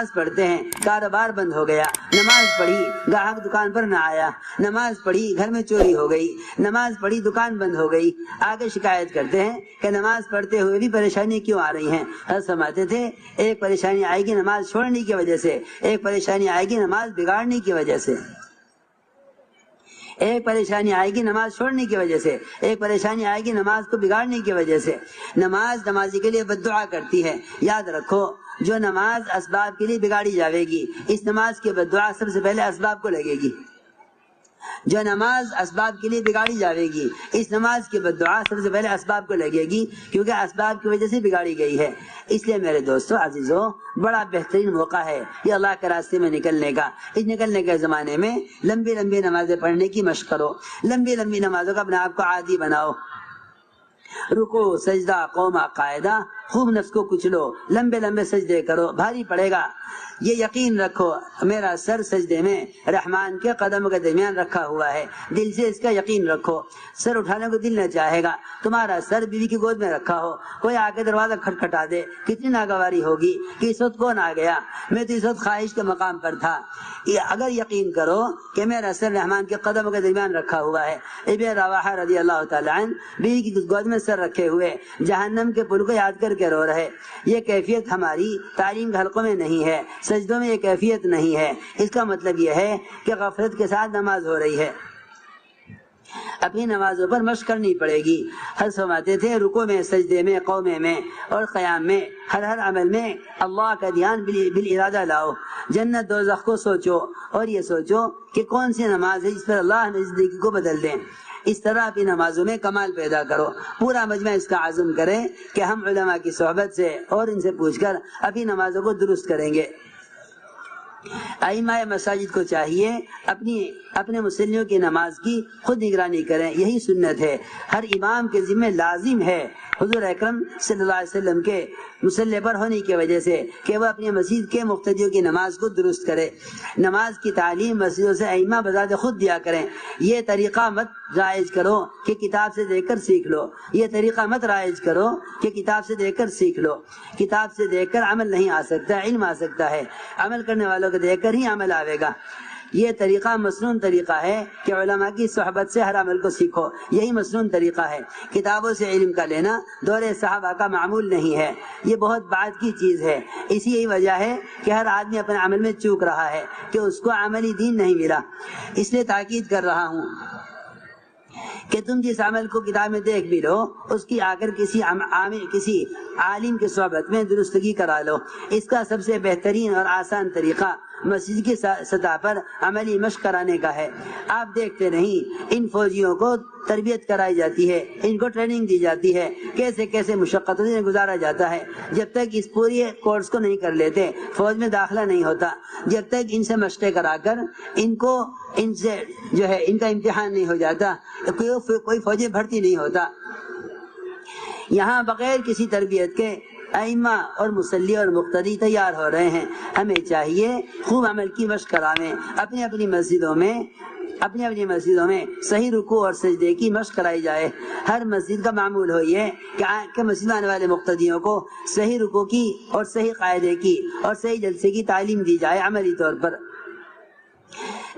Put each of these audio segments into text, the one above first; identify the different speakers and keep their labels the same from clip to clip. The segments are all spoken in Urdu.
Speaker 1: نماز پڑھتے ہیں کاروبار بند ہو گیا، نماز پڑھی گاہک دکان پر نہ آیا، نماز پڑھی گھر میں چوری ہو گئی، نماز پڑھی دکان بند ہو گئی، آگے شکایت کرتے ہیں کہ نماز پڑھتے ہوئے بھی پریشانی کیوں آ رہی ہیں؟ حضرت فرماتے تھے ایک پریشانی آئے گی نماز چھوڑنے کی وجہ سے، ایک پریشانی آئے گی نماز بگاڑنے کی وجہ سے، ایک پریشانی آئے گی نماز چھوڑنے کی وجہ سے، ایک پریشانی آئے گی نماز کو بگاڑنے کی وجہ سے۔ نمازی کے لیے بد دعا کرتی ہے، یاد رکھو جو نماز اسباب کے لیے بگاڑی جاوے گی، اس نماز کی بد دعا سب سے پہلے اسباب کو لگے گی۔ جو نماز اسباب کے لیے بگاڑی جاوے گی، اس نماز کی بد دعا سب سے پہلے اسباب کو لگے گی، کیونکہ اسباب کی وجہ سے بگاڑی گئی ہے۔ اس لیے میرے دوستو عزیزو، بڑا بہترین موقع ہے یہ اللہ کے راستے میں نکلنے کا۔ اس نکلنے کے زمانے میں لمبی لمبی نمازیں پڑھنے کی مشق کرو، لمبی لمبی نمازوں کا اپنے آپ کو عادی بناؤ، رکوع سجدہ قوما قاعدہ، خوب نفس کو کچلو، لمبے لمبے سجدے کرو، بھاری پڑے گا۔ یہ یقین رکھو میرا سر سجدے میں رحمان کے قدموں کے درمیان رکھا ہوا ہے، دل سے اس کا یقین رکھو۔ سر اٹھانے کو دل نہ چاہے گا، تمہارا سر بیوی کی گود میں رکھا ہو، کوئی آ کے دروازہ کھٹکھٹا دے، کتنی ناگواری ہوگی کہ اس وقت کون آ گیا، میں تو اس وقت خواہش کے مقام پر تھا۔ اگر یقین کرو کہ میرا سر رحمان کے قدموں کے درمیان رکھا ہوا ہے، ابن رواحہ رضی اللہ تعالیٰ عنہ بیوی کی گود میں سر رکھے ہوئے جہنم کے پل کو یاد کر کے رو رہے، یہ کیفیت ہماری تعلیم کے حلقوں میں نہیں ہے، سجدوں میں یہ کیفیت نہیں ہے۔ اس کا مطلب یہ ہے کہ غفلت کے ساتھ نماز ہو رہی ہے، اپنی نمازوں پر مشق کرنی پڑے گی۔ حضرت فرماتے تھے رکوع میں، سجدے میں، قومے میں اور قیام میں، ہر عمل میں اللہ کا دھیان بالارادہ لاؤ، جنت دوزخ کو سوچو اور یہ سوچو کہ کون سی نماز ہے جس پر اللہ نے زندگی کو بدل دیں۔ اس طرح اپنی نمازوں میں کمال پیدا کرو۔ پورا مجمع اس کا عزم کرے کہ ہم علماء کی صحبت سے اور ان سے پوچھ کر اپنی نمازوں کو درست کریں گے۔ ائمہ مساجد کو چاہیے اپنے مصلیوں کی نماز کی خود نگرانی کریں، یہی سنت ہے۔ ہر امام کے ذمہ لازم ہے حضور اکرم صلی اللہ علیہ وسلم کے مصلی پر ہونے کی وجہ سے کہ وہ اپنی مسجد کے مقتدیوں کی نماز کو درست کرے۔ نماز کی تعلیم مسجدوں سے ائمہ بذات خود دیا کریں۔ یہ طریقہ مت رائج کرو کہ کتاب سے دیکھ کر سیکھ لو، یہ طریقہ مت رائج کرو کہ کتاب سے دیکھ کر سیکھ لو۔ کتاب سے دیکھ کر عمل نہیں آ سکتا، علم آ سکتا ہے، عمل کرنے والوں کو دیکھ کر ہی عمل آئے گا۔ یہ طریقہ مسنون طریقہ ہے کہ علماء کی صحبت سے ہر عمل کو سیکھو، یہی مسنون طریقہ ہے۔ کتابوں سے علم کا لینا دور صحابہ کا معمول نہیں ہے، یہ بہت بعد کی چیز ہے۔ اسی یہی وجہ ہے کہ ہر آدمی اپنے عمل میں چوک رہا ہے کہ اس کو عملی دین نہیں ملا۔ اس لیے تاکید کر رہا ہوں کہ تم جس عمل کو کتاب میں دیکھ بھی لو، اس کی آ کر کسی عالم کی صحبت میں درستگی کرا لو۔ اس کا سب سے بہترین اور آسان طریقہ مسجد کی سطح پر عملی مشق کرانے کا ہے۔ آپ دیکھتے نہیں ان فوجیوں کو تربیت کرائی جاتی ہے، ان کو ٹریننگ دی جاتی ہے، کیسے کیسے مشقتوں سے گزارا جاتا ہے۔ جب تک اس پوری کورس کو نہیں کر لیتے فوج میں داخلہ نہیں ہوتا، جب تک ان سے مشقیں کرا کر ان سے جو ہے ان کا امتحان نہیں ہو جاتا، کوئی فوجی بھرتی نہیں ہوتا۔ یہاں بغیر کسی تربیت کے ائمہ اور مصلی اور مقتدی تیار ہو رہے ہیں۔ ہمیں چاہیے خوب عمل کی مشق کراویں، اپنی اپنی مسجدوں میں صحیح رکوع اور سجدے کی مشق کرائی جائے۔ ہر مسجد کا معمول ہو یہ کہ مسجد آنے والے مقتدیوں کو صحیح رکوع کی اور صحیح قاعدے کی اور صحیح جلسے کی تعلیم دی جائے عملی طور پر۔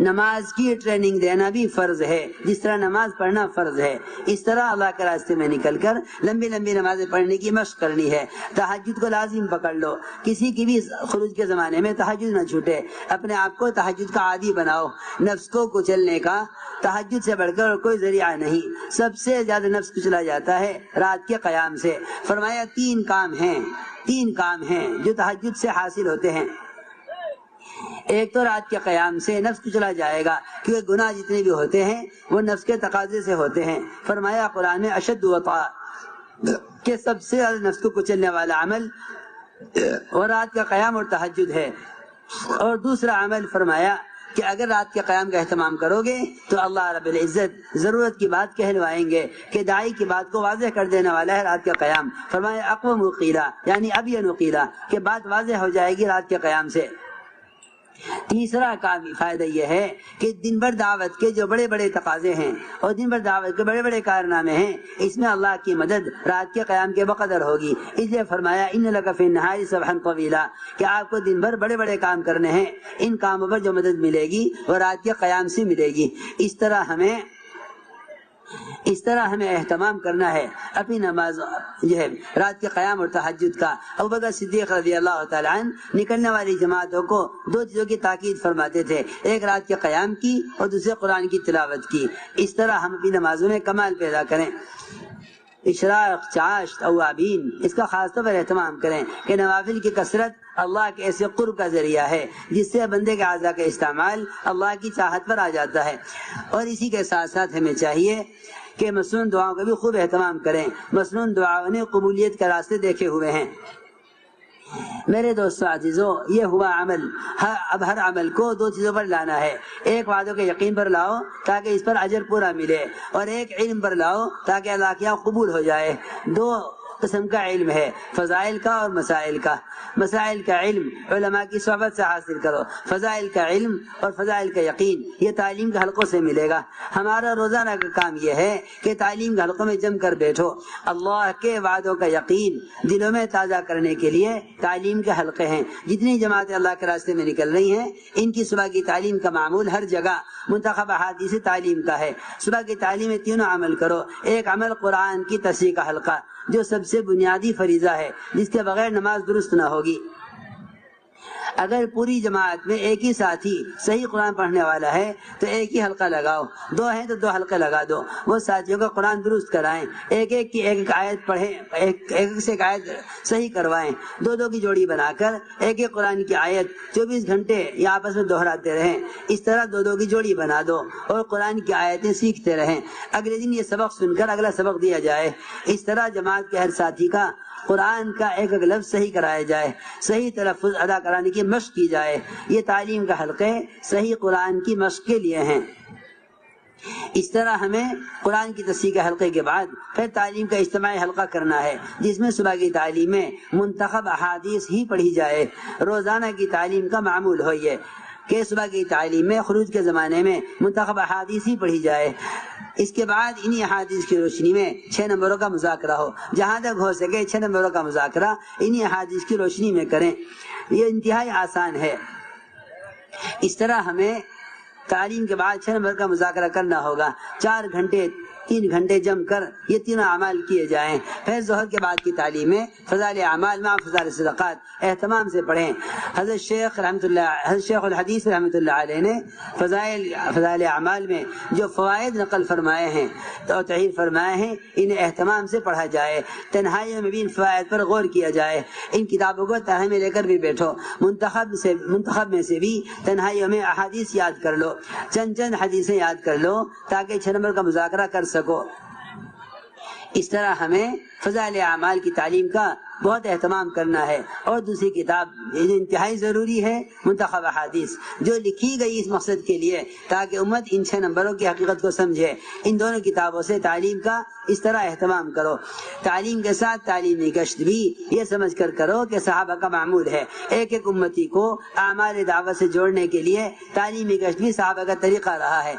Speaker 1: نماز کی ٹریننگ دینا بھی فرض ہے، جس طرح نماز پڑھنا فرض ہے، اس طرح اللہ کے راستے میں نکل کر لمبی لمبی نمازیں پڑھنے کی مشق کرنی ہے۔ تہجد کو لازم پکڑ لو، کسی کی بھی خروج کے زمانے میں تہجد نہ چھوٹے، اپنے آپ کو تہجد کا عادی بناؤ۔ نفس کو کچلنے کا تہجد سے بڑھ کر کوئی ذریعہ نہیں، سب سے زیادہ نفس کچلا جاتا ہے رات کے قیام سے۔ فرمایا تین کام ہیں جو تہجد سے حاصل ہوتے ہیں۔ ایک تو رات کے قیام سے نفس کچلا جائے گا، کیونکہ گناہ جتنے بھی ہوتے ہیں وہ نفس کے تقاضے سے ہوتے ہیں۔ فرمایا قرآن میں اشد وطا کہ سب سے زیادہ نفس کو کچلنے والا عمل اور رات کا قیام اور تہجد ہے۔ اور دوسرا عمل فرمایا کہ اگر رات کے قیام کا اہتمام کرو گے تو اللہ رب العزت ضرورت کی بات کہلوائیں گے کہ داعی کی بات کو واضح کر دینے والا ہے رات کا قیام۔ فرمایا اقوم قیلا یعنی ابین قیلا کہ بات واضح ہو جائے گی رات کے قیام سے۔ تیسرا فائدہ یہ ہے کہ دن بھر دعوت کے جو بڑے بڑے تقاضے ہیں اور دن بھر دعوت کے بڑے بڑے کارنامے ہیں، اس میں اللہ کی مدد رات کے قیام کے بقدر ہوگی۔ اس لیے فرمایا ان لک فی النہار سبحا طویلا، کہ آپ کو دن بھر بڑے بڑے کام کرنے ہیں، ان کاموں پر جو مدد ملے گی وہ رات کے قیام سے ملے گی۔ اس طرح ہمیں اہتمام کرنا ہے اپنی نماز جو ہے رات کے قیام اور تہجد کا۔ ابوبکر صدیق رضی اللہ تعالیٰ عنہ نکلنے والی جماعتوں کو دو چیزوں کی تاکید فرماتے تھے، ایک رات کے قیام کی اور دوسرے قرآن کی تلاوت کی۔ اس طرح ہم اپنی نمازوں میں کمال پیدا کریں۔ اشراق، چاشت، اوابین، اس کا خاص طور پر اہتمام کریں کہ نوافل کی کثرت اللہ کے ایسے قرب کا ذریعہ ہے جس سے بندے کے اعضاء کا استعمال اللہ کی چاہت پر آ جاتا ہے۔ اور اسی کے ساتھ ساتھ ہمیں چاہیے کہ مسنون دعاؤں کا بھی خوب اہتمام کریں۔ مسنون دعاؤں نے قبولیت کے راستے دیکھے ہوئے ہیں۔ میرے دوستو عزیزو، یہ ہوا عمل۔ اب ہر عمل کو دو چیزوں پر لانا ہے، ایک وعدوں کے یقین پر لاؤ تاکہ اس پر اجر پورا ملے، اور ایک علم پر لاؤ تاکہ اللہ کے یہاں قبول ہو جائے۔ دو قسم کا علم ہے، فضائل کا اور مسائل کا۔ مسائل کا علم علماء کی صحبت سے حاصل کرو، فضائل کا علم اور فضائل کا یقین یہ تعلیم کے حلقوں سے ملے گا۔ ہمارا روزانہ کا کام یہ ہے کہ تعلیم کے حلقوں میں جم کر بیٹھو۔ اللہ کے وعدوں کا یقین دلوں میں تازہ کرنے کے لیے تعلیم کے حلقے ہیں۔ جتنی جماعتیں اللہ کے راستے میں نکل رہی ہیں، ان کی صبح کی تعلیم کا معمول ہر جگہ منتخب احادیث تعلیم کا ہے۔ صبح کی تعلیم میں تینوں عمل کرو۔ ایک عمل قرآن کی تصحیح کا حلقہ، جو سب سے بنیادی فریضہ ہے، جس کے بغیر نماز درست نہ ہوگی۔ اگر پوری جماعت میں ایک ہی ساتھی صحیح قرآن پڑھنے والا ہے تو ایک ہی حلقہ لگاؤ، دو ہیں تو دو حلقے لگا دو، وہ ساتھیوں کا قرآن درست کرائیں، ایک ایک کی ایک آیت پڑھیں، ایک سے ایک آیت صحیح کروائیں، دو دو کی جوڑی بنا کر ایک ایک قرآن کی آیت 24 گھنٹے یا آپس میں دہراتے رہیں۔ اس طرح دو دو کی جوڑی بنا دو اور قرآن کی آیتیں سیکھتے رہیں۔ اگلے دن یہ سبق سن کر اگلا سبق دیا جائے۔ اس طرح جماعت کے ہر ساتھی کا قرآن کا ایک ایک لفظ صحیح کرایا جائے، صحیح تلفظ ادا کرانے کی مشق کی جائے۔ یہ تعلیم کا حلقے صحیح قرآن کی مشق کے لیے ہیں۔ اس طرح ہمیں قرآن کی تصحیح کے حلقے کے بعد پھر تعلیم کا اجتماعی حلقہ کرنا ہے، جس میں صبح کی تعلیم میں منتخب احادیث ہی پڑھی جائے۔ روزانہ کی تعلیم کا معمول ہو یہ کہ صبح کی تعلیم میں خروج کے زمانے میں منتخب احادیث ہی پڑھی جائے۔ اس کے بعد انہی احادیث کی روشنی میں 6 نمبروں کا مذاکرہ ہو، جہاں تک ہو سکے 6 نمبروں کا مذاکرہ انہی احادیث کی روشنی میں کریں۔ یہ انتہائی آسان ہے۔ اس طرح ہمیں تعلیم کے بعد 6 نمبر کا مذاکرہ کرنا ہوگا۔ 4 گھنٹے 3 گھنٹے جم کر یہ تینوں اعمال کیے جائیں۔ پھر ظہر کے بعد کی تعلیم میں فضائل اعمال مع فضائل صدقات اہتمام سے پڑھیں۔ حضرت شیخ الحدیث رحمۃ اللہ علیہ نے فضائل اعمال میں جو فوائد نقل فرمائے ہیں تو تحریر فرمائے ہیں، انہیں اہتمام سے پڑھا جائے۔ تنہائیوں میں بھی ان فوائد پر غور کیا جائے۔ ان کتابوں کو تنہائی میں لے کر بھی بیٹھو۔ منتخب میں سے بھی تنہائیوں میں احادیث یاد کر لو، چند حدیثیں یاد کر لو تاکہ 6 نمبر کا مذاکرہ کر سکو۔ اس طرح ہمیں فضائل اعمال کی تعلیم کا بہت اہتمام کرنا ہے۔ اور دوسری کتاب انتہائی ضروری ہے، منتخب احادیث، جو لکھی گئی اس مقصد کے لیے تاکہ امت ان 6 نمبروں کی حقیقت کو سمجھے۔ ان دونوں کتابوں سے تعلیم کا اس طرح اہتمام کرو۔ تعلیم کے ساتھ تعلیمی گشت بھی یہ سمجھ کر کرو کہ صحابہ کا معمول ہے۔ ایک ایک امتی کو اعمال دعوت سے جوڑنے کے لیے تعلیمی گشت بھی صحابہ کا طریقہ رہا ہے۔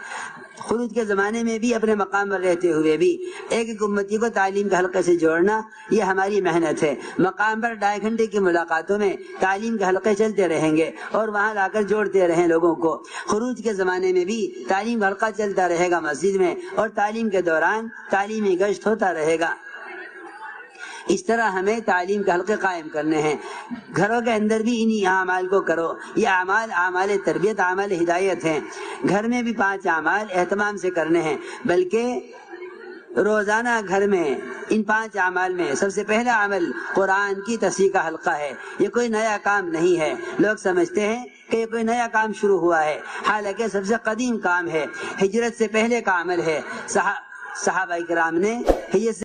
Speaker 1: خروج کے زمانے میں بھی اپنے مقام پر رہتے ہوئے بھی ایک ایک امتی کو تعلیم کے حلقے سے جوڑنا یہ ہماری محنت ہے۔ مقام پر 2.5 گھنٹے کی ملاقاتوں میں تعلیم کے حلقے چلتے رہیں گے اور وہاں لا کر جوڑتے رہیں لوگوں کو۔ خروج کے زمانے میں بھی تعلیم کا حلقہ چلتا رہے گا مسجد میں، اور تعلیم کے دوران تعلیمی گشت ہوتا رہے گا۔ اس طرح ہمیں تعلیم کے حلقے قائم کرنے ہیں۔ گھروں کے اندر بھی انہی اعمال کو کرو۔ یہ اعمال تربیت، اعمال ہدایت ہیں۔ گھر میں بھی 5 اعمال اہتمام سے کرنے ہیں، بلکہ روزانہ گھر میں ان 5 اعمال میں سب سے پہلا عمل قرآن کی تصحیح کا حلقہ ہے۔ یہ کوئی نیا کام نہیں ہے۔ لوگ سمجھتے ہیں کہ یہ کوئی نیا کام شروع ہوا ہے، حالانکہ سب سے قدیم کام ہے، ہجرت سے پہلے کا عمل ہے۔ صحابہ کرام نے ہجرت سے